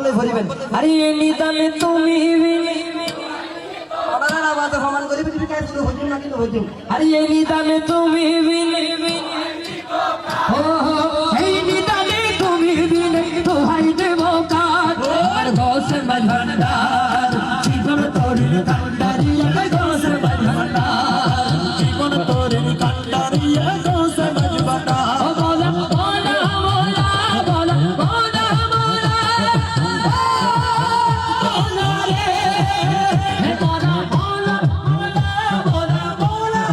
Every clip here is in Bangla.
সকলে ভরিবেন। আরে নিদানে তুমি ওনারা বাদ সমান করে পৃথিবী কাজ শুরু হইতো না কিন্তু হইতো। আরে নিদানে তুমি এই নিদানে তুমি তো হাই দেব কাজ আর ঘোষ ভান্ডার জীবন তোর কান্ডারিয়া ঘোষ ভান্ডার জীবন তোর কান্ডারিয়া ঘোষ ভান্ডার বলা বলা বলা বলা বলা বলা রে বলা বলা বলা বলা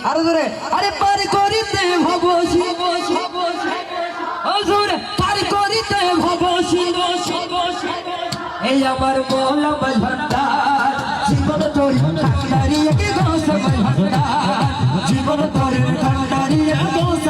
আরো জোরে আরে পার করিতে ভবসি জোরে পার করিতে ভবসি এই আমার মোলা ভান্ডার জীবন তোর কান্ডারিয়া কে ঘোষ ভান্ডার জীবন তোর কান্ডারিয়া ঘোষ